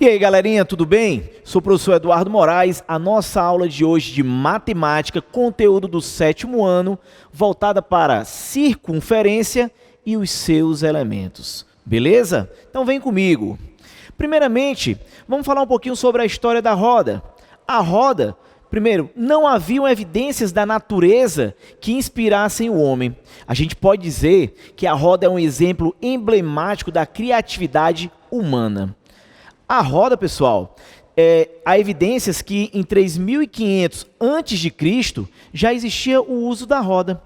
E aí, galerinha, tudo bem? Sou o professor Eduardo Moraes. A nossa aula de hoje de matemática, conteúdo do 7º ano, voltada para circunferência e os seus elementos. Beleza? Então vem comigo. Primeiramente, vamos falar um pouquinho sobre a história da roda. A roda, primeiro, não haviam evidências da natureza que inspirassem o homem. A gente pode dizer que a roda é um exemplo emblemático da criatividade humana. A roda, pessoal, há evidências que em 3500 a.C. já existia o uso da roda.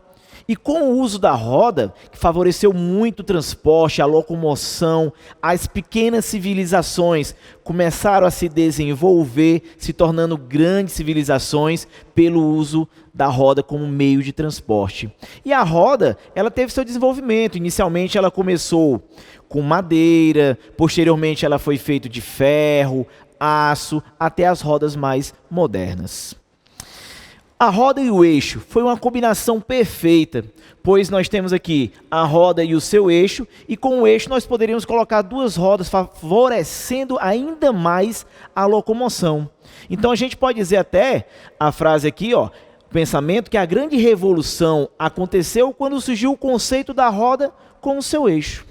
E com o uso da roda, que favoreceu muito o transporte, a locomoção, as pequenas civilizações começaram a se desenvolver, se tornando grandes civilizações pelo uso da roda como meio de transporte. E a roda, ela teve seu desenvolvimento. Inicialmente ela começou com madeira, posteriormente ela foi feita de ferro, aço, até as rodas mais modernas. A roda e o eixo foi uma combinação perfeita, pois nós temos aqui a roda e o seu eixo, e com o eixo nós poderíamos colocar duas rodas, favorecendo ainda mais a locomoção. Então a gente pode dizer até, a frase aqui, ó, pensamento, que a grande revolução aconteceu quando surgiu o conceito da roda com o seu eixo.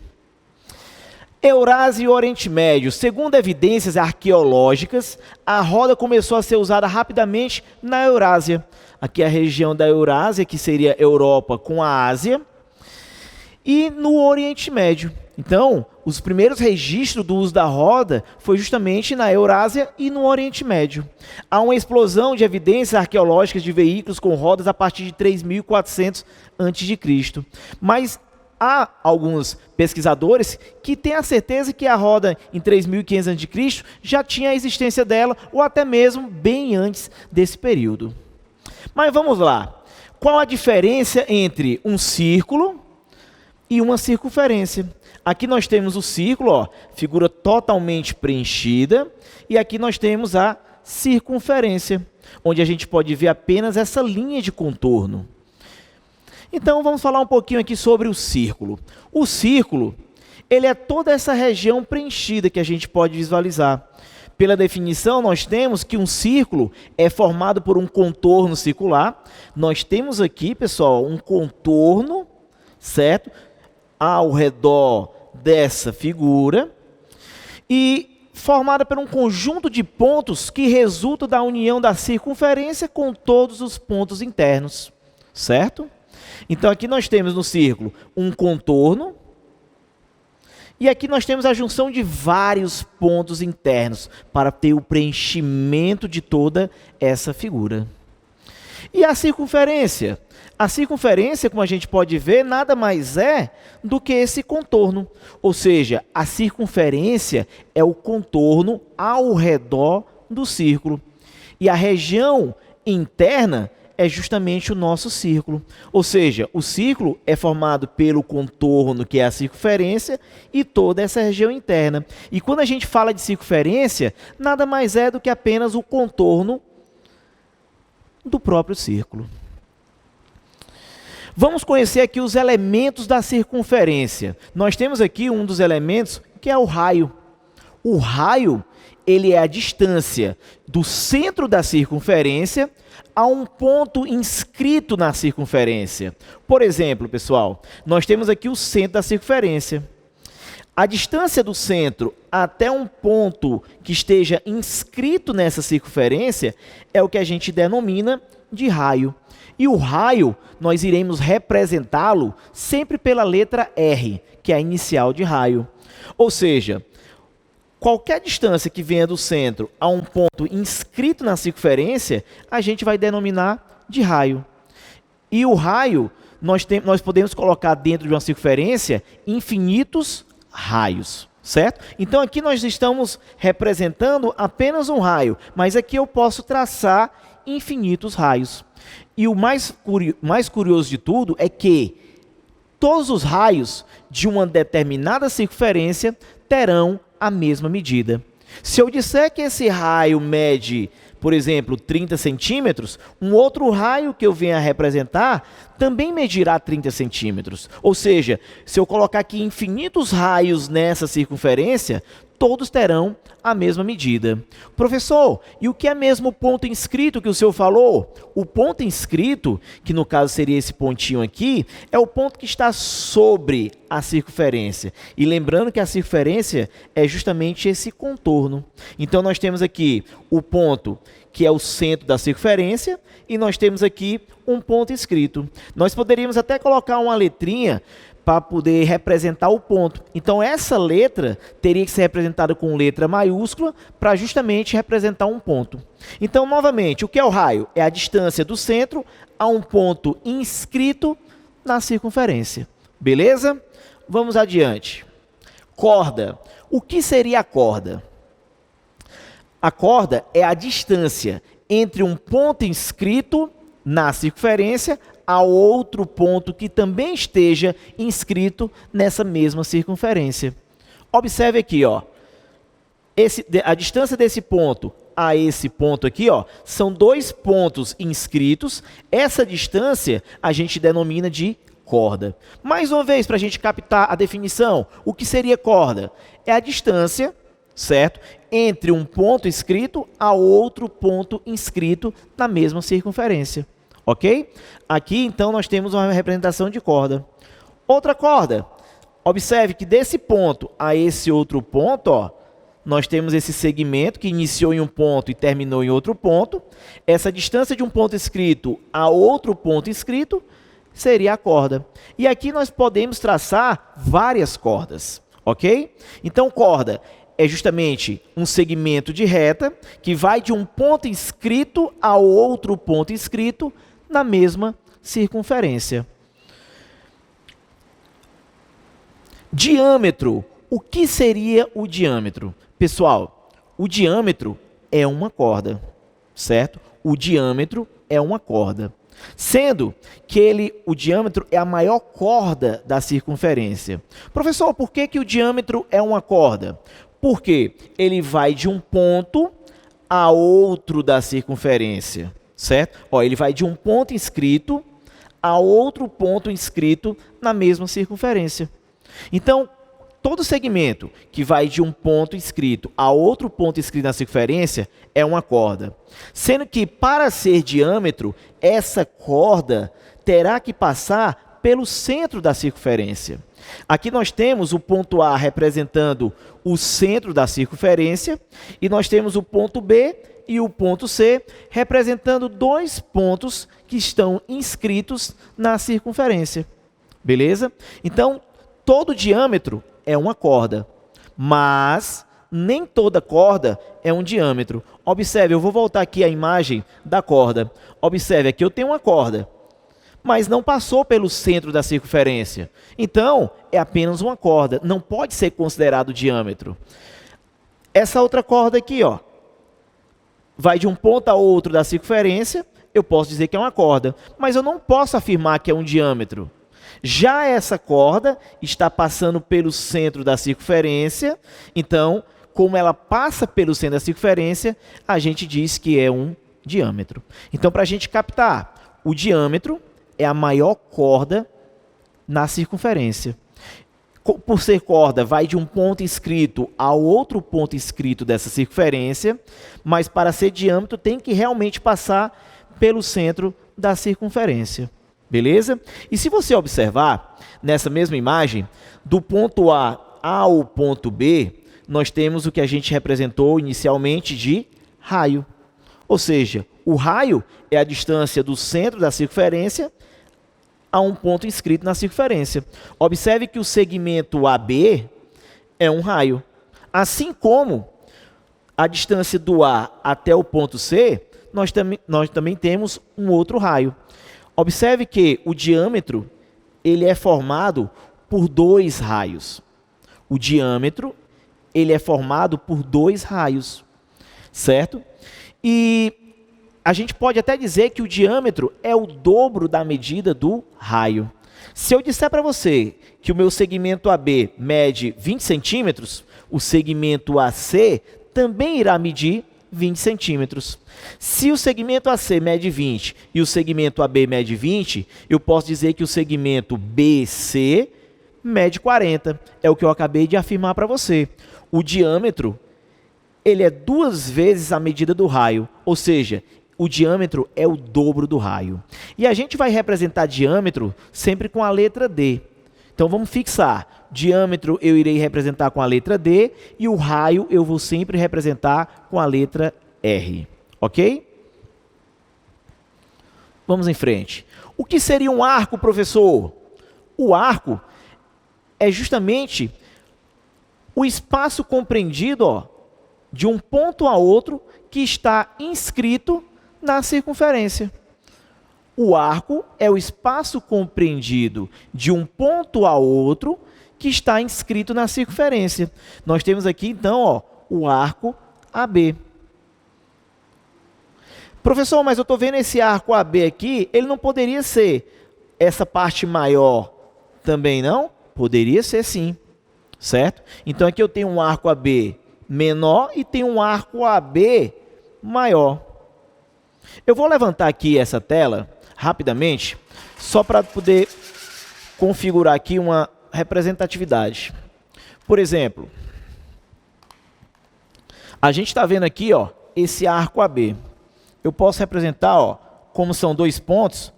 Eurásia e Oriente Médio. Segundo evidências arqueológicas, a roda começou a ser usada rapidamente na Eurásia. Aqui é a região da Eurásia, que seria Europa com a Ásia, e no Oriente Médio. Então, os primeiros registros do uso da roda foi justamente na Eurásia e no Oriente Médio. Há uma explosão de evidências arqueológicas de veículos com rodas a partir de 3400 a.C. Mas há alguns pesquisadores que têm a certeza que a roda em 3500 a.C. já tinha a existência dela, ou até mesmo bem antes desse período. Mas vamos lá. Qual a diferença entre um círculo e uma circunferência? Aqui nós temos o círculo, ó, figura totalmente preenchida, e aqui nós temos a circunferência, onde a gente pode ver apenas essa linha de contorno. Então vamos falar um pouquinho aqui sobre o círculo. O círculo, ele é toda essa região preenchida que a gente pode visualizar. Pela definição, nós temos que um círculo é formado por um contorno circular. Nós temos aqui, pessoal, um contorno, certo? Ao redor dessa figura. E formada por um conjunto de pontos que resulta da união da circunferência com todos os pontos internos, certo? Então aqui nós temos no círculo um contorno, e aqui nós temos a junção de vários pontos internos para ter o preenchimento de toda essa figura. E a circunferência? A circunferência, como a gente pode ver, nada mais é do que esse contorno. Ou seja, a circunferência é o contorno ao redor do círculo. E a região interna é justamente o nosso círculo. Ou seja, o círculo é formado pelo contorno, que é a circunferência, e toda essa região interna. E quando a gente fala de circunferência, nada mais é do que apenas o contorno do próprio círculo. Vamos conhecer aqui os elementos da circunferência. Nós temos aqui um dos elementos, que é o raio. O raio, ele é a distância do centro da circunferência a um ponto inscrito na circunferência. Por exemplo, pessoal, nós temos aqui o centro da circunferência. A distância do centro até um ponto que esteja inscrito nessa circunferência é o que a gente denomina de raio. E o raio, nós iremos representá-lo sempre pela letra R, que é a inicial de raio. Ou seja, qualquer distância que venha do centro a um ponto inscrito na circunferência, a gente vai denominar de raio. E o raio, nós podemos colocar dentro de uma circunferência infinitos raios, certo? Então aqui nós estamos representando apenas um raio, mas aqui eu posso traçar infinitos raios. E o mais curioso de tudo é que todos os raios de uma determinada circunferência terão a mesma medida. Se eu disser que esse raio mede, por exemplo, 30 centímetros, um outro raio que eu venha a representar também medirá 30 centímetros. Ou seja, se eu colocar aqui infinitos raios nessa circunferência, todos terão a mesma medida. Professor, e o que é mesmo o ponto inscrito que o senhor falou? O ponto inscrito, que no caso seria esse pontinho aqui, é o ponto que está sobre a circunferência. E lembrando que a circunferência é justamente esse contorno. Então nós temos aqui o ponto que é o centro da circunferência, e nós temos aqui um ponto inscrito. Nós poderíamos até colocar uma letrinha para poder representar o ponto. Então essa letra teria que ser representada com letra maiúscula para justamente representar um ponto. Então, novamente, o que é o raio? É a distância do centro a um ponto inscrito na circunferência. Beleza? Vamos adiante. Corda. O que seria a corda? A corda é a distância entre um ponto inscrito na circunferência a outro ponto que também esteja inscrito nessa mesma circunferência. Observe aqui, ó, a distância desse ponto a esse ponto aqui, ó, são dois pontos inscritos. Essa distância a gente denomina de corda. Mais uma vez, para a gente captar a definição, o que seria corda? É a distância, certo, entre um ponto inscrito a outro ponto inscrito na mesma circunferência. Ok? Aqui, então, nós temos uma representação de corda. Outra corda. Observe que desse ponto a esse outro ponto, ó, nós temos esse segmento que iniciou em um ponto e terminou em outro ponto. Essa distância de um ponto inscrito a outro ponto inscrito seria a corda. E aqui nós podemos traçar várias cordas. Ok? Então, corda é justamente um segmento de reta que vai de um ponto inscrito a outro ponto inscrito na mesma circunferência. Diâmetro. O que seria o diâmetro? Pessoal, o diâmetro é uma corda, certo? O diâmetro é uma corda. Sendo que o diâmetro é a maior corda da circunferência. Professor, por que o diâmetro é uma corda? Porque ele vai de um ponto a outro da circunferência. Certo? Ó, ele vai de um ponto inscrito a outro ponto inscrito na mesma circunferência. Então, todo segmento que vai de um ponto inscrito a outro ponto inscrito na circunferência é uma corda. Sendo que, para ser diâmetro, essa corda terá que passar pelo centro da circunferência. Aqui nós temos o ponto A representando o centro da circunferência e nós temos o ponto B e o ponto C, representando dois pontos que estão inscritos na circunferência. Beleza? Então, todo diâmetro é uma corda, mas nem toda corda é um diâmetro. Observe, eu vou voltar aqui a imagem da corda. Observe, aqui eu tenho uma corda, mas não passou pelo centro da circunferência. Então, é apenas uma corda, não pode ser considerado diâmetro. Essa outra corda aqui, ó, vai de um ponto a outro da circunferência, eu posso dizer que é uma corda, mas eu não posso afirmar que é um diâmetro. Já essa corda está passando pelo centro da circunferência, então, como ela passa pelo centro da circunferência, a gente diz que é um diâmetro. Então, para a gente captar, o diâmetro é a maior corda na circunferência. Por ser corda, vai de um ponto inscrito ao outro ponto inscrito dessa circunferência, mas para ser diâmetro tem que realmente passar pelo centro da circunferência. Beleza? E se você observar, nessa mesma imagem, do ponto A ao ponto B, nós temos o que a gente representou inicialmente de raio. Ou seja, o raio é a distância do centro da circunferência a um ponto inscrito na circunferência. Observe que o segmento AB é um raio. Assim como a distância do A até o ponto C, nós também temos um outro raio. Observe que o diâmetro ele é formado por dois raios. O diâmetro ele é formado por dois raios, certo? E a gente pode até dizer que o diâmetro é o dobro da medida do raio. Se eu disser para você que o meu segmento AB mede 20 centímetros, o segmento AC também irá medir 20 centímetros. Se o segmento AC mede 20 e o segmento AB mede 20, eu posso dizer que o segmento BC mede 40. É o que eu acabei de afirmar para você. O diâmetro, ele é 2 vezes a medida do raio, ou seja, o diâmetro é o dobro do raio. E a gente vai representar diâmetro sempre com a letra D. Então vamos fixar. Diâmetro eu irei representar com a letra D e o raio eu vou sempre representar com a letra R. Ok? Vamos em frente. O que seria um arco, professor? O arco é justamente o espaço compreendido, ó, de um ponto a outro que está inscrito na circunferência. O arco é o espaço compreendido de um ponto a outro que está inscrito na circunferência. Nós temos aqui, então, ó, o arco AB. Professor, mas eu estou vendo esse arco AB aqui, ele não poderia ser essa parte maior também, não? Poderia ser sim, certo? Então aqui eu tenho um arco AB menor e tenho um arco AB maior. Eu vou levantar aqui essa tela rapidamente, só para poder configurar aqui uma representatividade. Por exemplo, a gente está vendo aqui, ó, esse arco AB. Eu posso representar, ó, como são 2 pontos,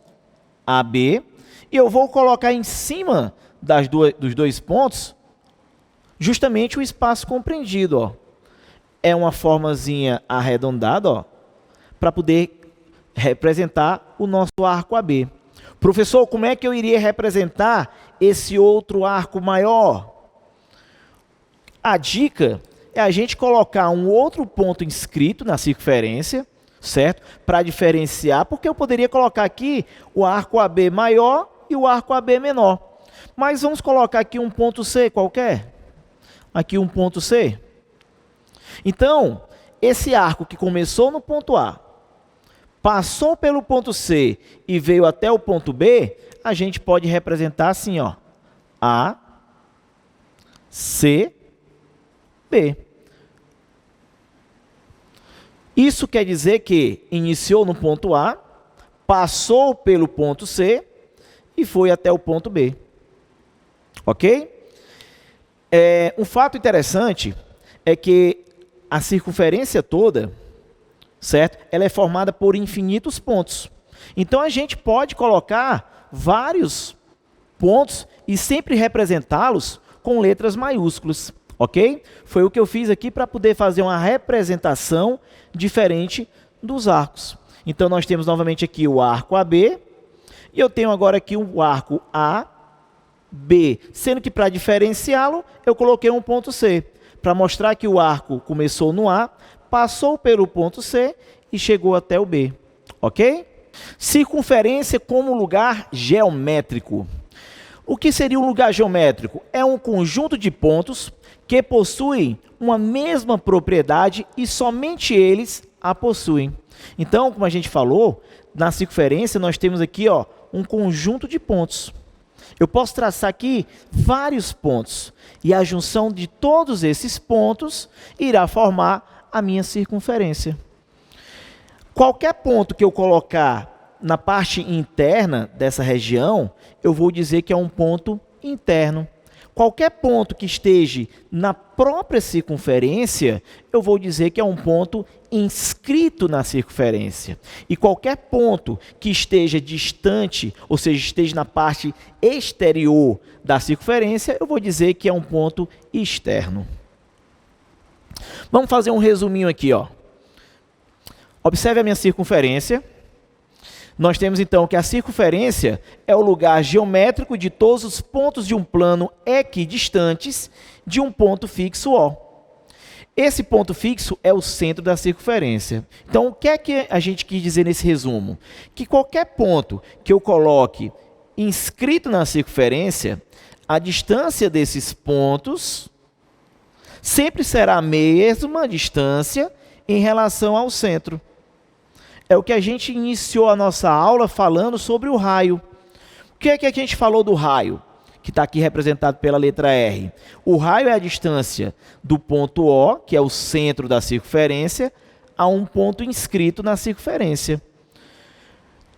AB, e eu vou colocar em cima dos 2 pontos justamente o espaço compreendido, ó. É uma formazinha arredondada, ó, para poder representar o nosso arco AB. Professor, como é que eu iria representar esse outro arco maior? A dica é a gente colocar um outro ponto inscrito na circunferência, certo? Para diferenciar, porque eu poderia colocar aqui o arco AB maior e o arco AB menor. Mas vamos colocar aqui um ponto C qualquer. Aqui um ponto C. Então, esse arco que começou no ponto A, passou pelo ponto C e veio até o ponto B, a gente pode representar assim, ó, A, C, B. Isso quer dizer que iniciou no ponto A, passou pelo ponto C e foi até o ponto B. Ok? Um fato interessante é que a circunferência toda, certo? Ela é formada por infinitos pontos. Então a gente pode colocar vários pontos e sempre representá-los com letras maiúsculas. Ok? Foi o que eu fiz aqui para poder fazer uma representação diferente dos arcos. Então, nós temos novamente aqui o arco AB, e eu tenho agora aqui o arco AB, sendo que para diferenciá-lo, eu coloquei um ponto C, para mostrar que o arco começou no A, passou pelo ponto C e chegou até o B. Ok? Circunferência como lugar geométrico. O que seria um lugar geométrico? É um conjunto de pontos que possuem uma mesma propriedade e somente eles a possuem. Então, como a gente falou, na circunferência nós temos aqui, ó, um conjunto de pontos. Eu posso traçar aqui vários pontos e a junção de todos esses pontos irá formar a minha circunferência. Qualquer ponto que eu colocar na parte interna dessa região, eu vou dizer que é um ponto interno. Qualquer ponto que esteja na própria circunferência, eu vou dizer que é um ponto inscrito na circunferência. E qualquer ponto que esteja distante, ou seja, esteja na parte exterior da circunferência, eu vou dizer que é um ponto externo. Vamos fazer um resuminho aqui, ó. Observe a minha circunferência. Nós temos então que a circunferência é o lugar geométrico de todos os pontos de um plano equidistantes de um ponto fixo O. Esse ponto fixo é o centro da circunferência. Então, o que é que a gente quis dizer nesse resumo? Que qualquer ponto que eu coloque inscrito na circunferência, a distância desses pontos sempre será a mesma distância em relação ao centro. É o que a gente iniciou a nossa aula falando sobre o raio. O que é que a gente falou do raio? Que está aqui representado pela letra R. O raio é a distância do ponto O, que é o centro da circunferência, a um ponto inscrito na circunferência.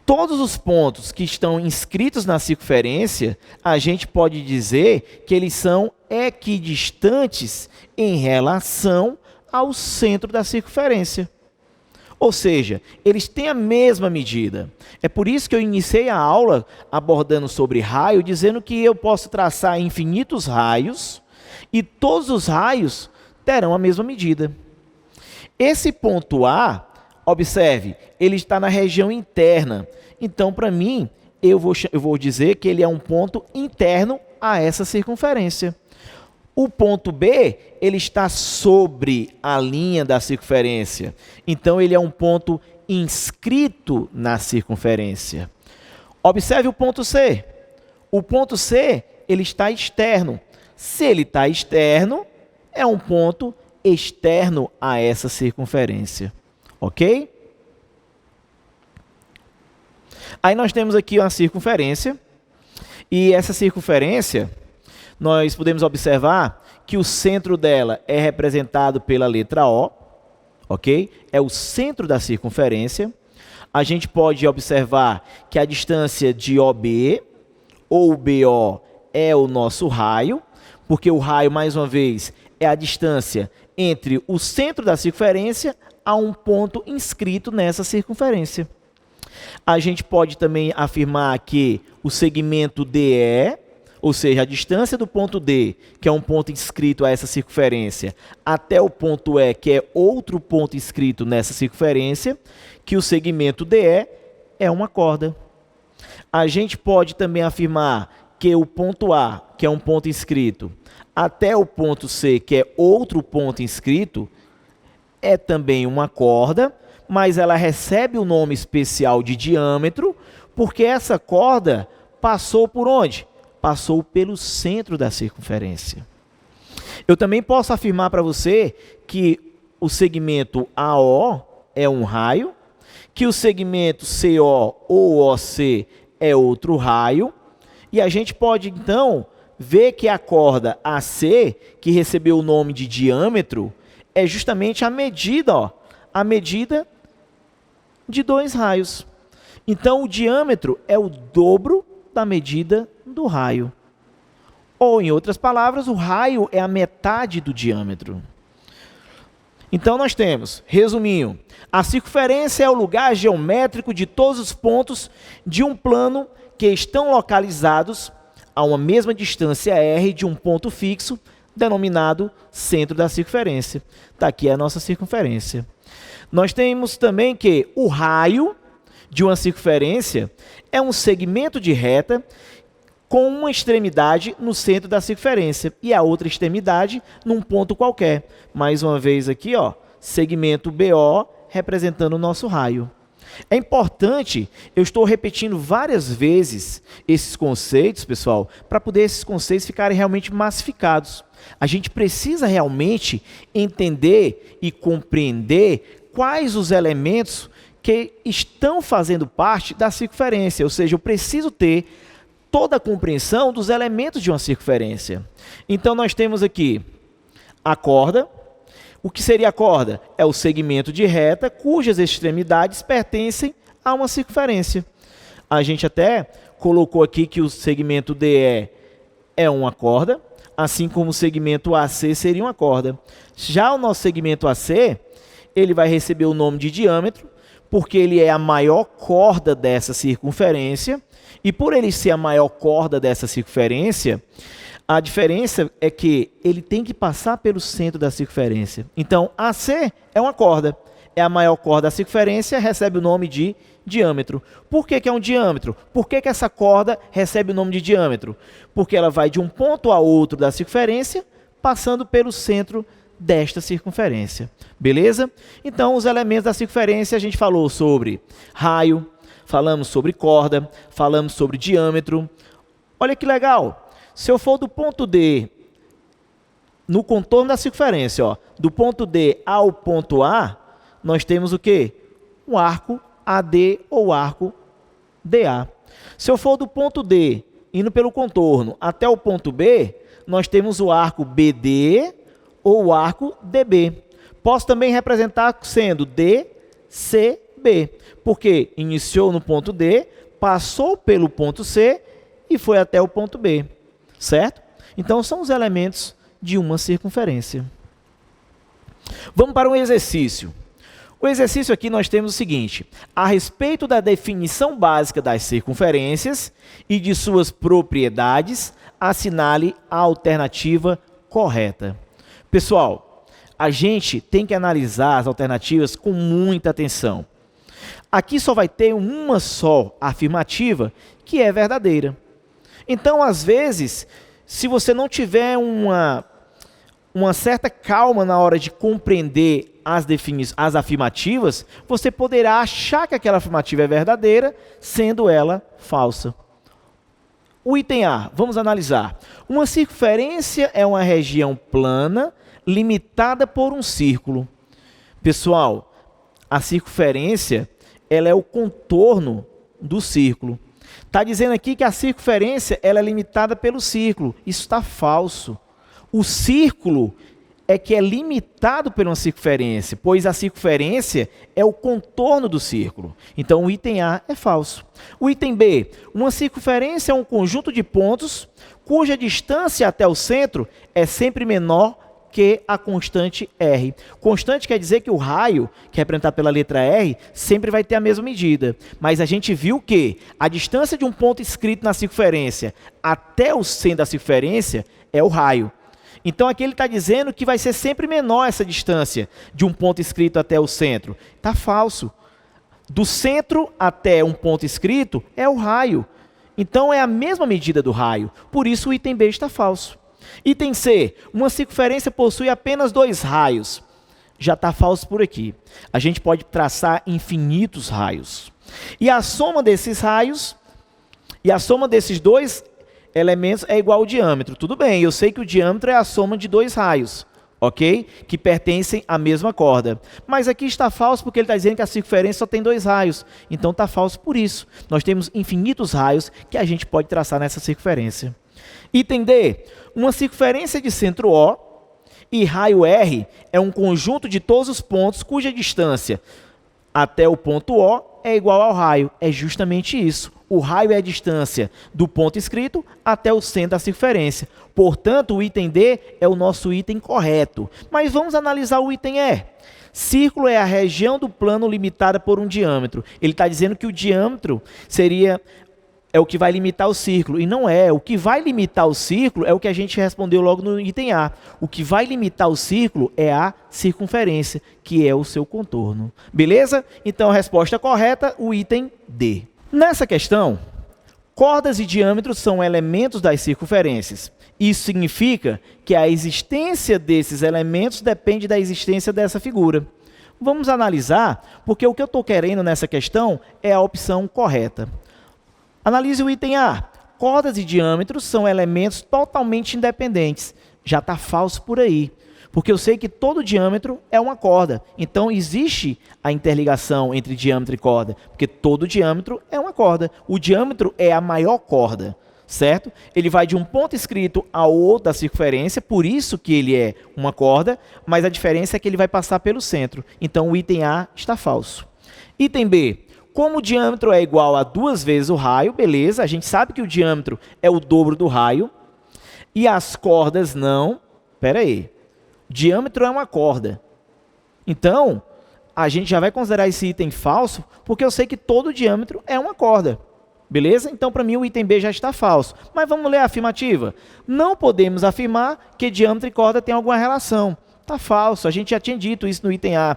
Todos os pontos que estão inscritos na circunferência, a gente pode dizer que eles são equidistantes em relação ao centro da circunferência. Ou seja, eles têm a mesma medida. É por isso que eu iniciei a aula abordando sobre raio, dizendo que eu posso traçar infinitos raios e todos os raios terão a mesma medida. Esse ponto A, observe, ele está na região interna. Então, para mim, eu vou dizer que ele é um ponto interno a essa circunferência. O ponto B, ele está sobre a linha da circunferência. Então, ele é um ponto inscrito na circunferência. Observe o ponto C. O ponto C, ele está externo. Se ele está externo, é um ponto externo a essa circunferência. Ok? Aí nós temos aqui uma circunferência, e essa circunferência, nós podemos observar que o centro dela é representado pela letra O, ok? É o centro da circunferência. A gente pode observar que a distância de OB, ou BO, é o nosso raio, porque o raio, mais uma vez, é a distância entre o centro da circunferência a um ponto inscrito nessa circunferência. A gente pode também afirmar que o segmento DE, ou seja, a distância do ponto D, que é um ponto inscrito a essa circunferência, até o ponto E, que é outro ponto inscrito nessa circunferência, que o segmento DE é uma corda. A gente pode também afirmar que o ponto A, que é um ponto inscrito, até o ponto C, que é outro ponto inscrito, é também uma corda, mas ela recebe o nome especial de diâmetro, porque essa corda passou por onde? Passou pelo centro da circunferência. Eu também posso afirmar para você que o segmento AO é um raio, que o segmento CO ou OC é outro raio, e a gente pode então ver que a corda AC, que recebeu o nome de diâmetro, é justamente a medida de dois raios. Então, o diâmetro é o dobro da medida do raio. Ou, em outras palavras, o raio é a metade do diâmetro. Então, nós temos, resumindo, a circunferência é o lugar geométrico de todos os pontos de um plano que estão localizados a uma mesma distância r de um ponto fixo, denominado centro da circunferência. Está aqui a nossa circunferência. Nós temos também que o raio de uma circunferência é um segmento de reta com uma extremidade no centro da circunferência e a outra extremidade num ponto qualquer. Mais uma vez aqui, ó, segmento BO representando o nosso raio. É importante, eu estou repetindo várias vezes esses conceitos, pessoal, para poder esses conceitos ficarem realmente massificados. A gente precisa realmente entender e compreender quais os elementos que estão fazendo parte da circunferência, ou seja, eu preciso ter toda a compreensão dos elementos de uma circunferência. Então, nós temos aqui a corda. O que seria a corda? É o segmento de reta cujas extremidades pertencem a uma circunferência. A gente até colocou aqui que o segmento DE é uma corda, assim como o segmento AC seria uma corda. Já o nosso segmento AC, ele vai receber o nome de diâmetro, porque ele é a maior corda dessa circunferência, e por ele ser a maior corda dessa circunferência, a diferença é que ele tem que passar pelo centro da circunferência. Então, AC é uma corda, é a maior corda da circunferência, recebe o nome de diâmetro. Por que é um diâmetro? Por que essa corda recebe o nome de diâmetro? Porque ela vai de um ponto a outro da circunferência, passando pelo centro desta circunferência. Beleza? Então, os elementos da circunferência, a gente falou sobre raio, falamos sobre corda, falamos sobre diâmetro. Olha que legal! Se eu for do ponto D, no contorno da circunferência, ó, do ponto D ao ponto A, nós temos o quê? Um arco AD ou arco DA. Se eu for do ponto D, indo pelo contorno, até o ponto B, nós temos o arco BD ou o arco DB. Posso também representar sendo D, C, B, porque iniciou no ponto D, passou pelo ponto C e foi até o ponto B, certo? Então, são os elementos de uma circunferência. Vamos para um exercício. O exercício aqui nós temos o seguinte: a respeito da definição básica das circunferências e de suas propriedades, assinale a alternativa correta. Pessoal, a gente tem que analisar as alternativas com muita atenção. Aqui só vai ter uma só afirmativa que é verdadeira. Então, às vezes, se você não tiver uma certa calma na hora de compreender as afirmativas, você poderá achar que aquela afirmativa é verdadeira, sendo ela falsa. O item A, vamos analisar. Uma circunferência é uma região plana limitada por um círculo. Pessoal, a circunferência ela é o contorno do círculo. Está dizendo aqui que a circunferência ela é limitada pelo círculo. Isso está falso. O círculo é que é limitado por uma circunferência, pois a circunferência é o contorno do círculo. Então, o item A é falso. O item B, uma circunferência é um conjunto de pontos cuja distância até o centro é sempre menor que a constante R. Constante quer dizer que o raio, que é representado pela letra R, sempre vai ter a mesma medida. Mas a gente viu que a distância de um ponto escrito na circunferência até o centro da circunferência é o raio. Então, aqui ele está dizendo que vai ser sempre menor essa distância de um ponto escrito até o centro. Está falso. Do centro até um ponto escrito é o raio. Então, é a mesma medida do raio. Por isso, o item B está falso. Item C, uma circunferência possui apenas 2 raios. Já está falso por aqui. A gente pode traçar infinitos raios. E a soma desses raios, e a soma desses 2 elementos é igual ao diâmetro. Tudo bem, eu sei que o diâmetro é a soma de 2 raios, ok? Que pertencem à mesma corda. Mas aqui está falso porque ele está dizendo que a circunferência só tem 2 raios. Então está falso por isso. Nós temos infinitos raios que a gente pode traçar nessa circunferência. Item D, uma circunferência de centro O e raio R é um conjunto de todos os pontos cuja distância até o ponto O é igual ao raio. É justamente isso. O raio é a distância do ponto escrito até o centro da circunferência. Portanto, o item D é o nosso item correto. Mas vamos analisar o item E. Círculo é a região do plano limitada por um diâmetro. Ele está dizendo que o diâmetro é o que vai limitar o círculo. E não é. O que vai limitar o círculo é o que a gente respondeu logo no item A. O que vai limitar o círculo é a circunferência, que é o seu contorno. Beleza? Então, a resposta correta, o item D. Nessa questão, cordas e diâmetros são elementos das circunferências. Isso significa que a existência desses elementos depende da existência dessa figura. Vamos analisar, porque o que eu estou querendo nessa questão é a opção correta. Analise o item A. Cordas e diâmetros são elementos totalmente independentes. Já está falso por aí. Porque eu sei que todo diâmetro é uma corda. Então, existe a interligação entre diâmetro e corda. Porque todo diâmetro é uma corda. O diâmetro é a maior corda, certo? Ele vai de um ponto escrito ao outro da circunferência, por isso que ele é uma corda, mas a diferença é que ele vai passar pelo centro. Então, o item A está falso. Item B. Como o diâmetro é igual a 2 vezes o raio, beleza, a gente sabe que o diâmetro é o dobro do raio, e as cordas não. Espera aí. Diâmetro é uma corda. Então, a gente já vai considerar esse item falso, porque eu sei que todo diâmetro é uma corda. Beleza? Então, para mim, o item B já está falso. Mas vamos ler a afirmativa. Não podemos afirmar que diâmetro e corda têm alguma relação. Está falso. A gente já tinha dito isso no item A.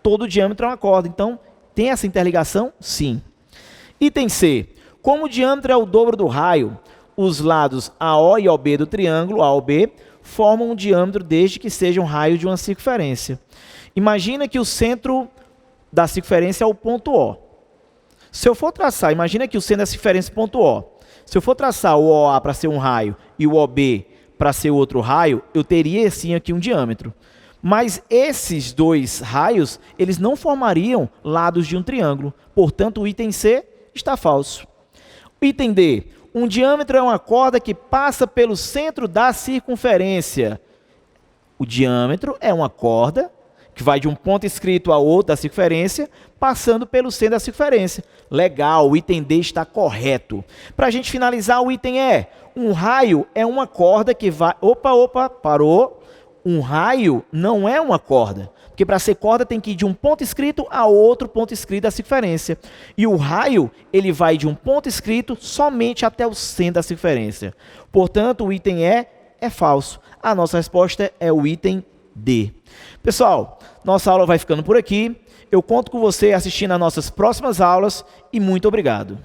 Todo diâmetro é uma corda. Então, tem essa interligação? Sim. Item C. Como o diâmetro é o dobro do raio, os lados AO e OB do triângulo, AOB, formam um diâmetro desde que seja um raio de uma circunferência. Imagina que o centro da circunferência é o ponto O. Se eu for traçar, imagina que o centro da circunferência é o ponto O. Se eu for traçar o OA para ser um raio e o OB para ser outro raio, eu teria sim aqui um diâmetro. Mas esses 2 raios, eles não formariam lados de um triângulo. Portanto, o item C está falso. Item D. Um diâmetro é uma corda que passa pelo centro da circunferência. O diâmetro é uma corda que vai de um ponto escrito a outro da circunferência, passando pelo centro da circunferência. Legal, o item D está correto. Para a gente finalizar, o item E. Um raio é uma corda que vai... Opa, parou. Um raio não é uma corda. Porque para ser corda tem que ir de um ponto escrito a outro ponto escrito da circunferência. E o raio, ele vai de um ponto escrito somente até o centro da circunferência. Portanto, o item E é falso. A nossa resposta é o item D. Pessoal, nossa aula vai ficando por aqui. Eu conto com você assistindo às nossas próximas aulas e muito obrigado.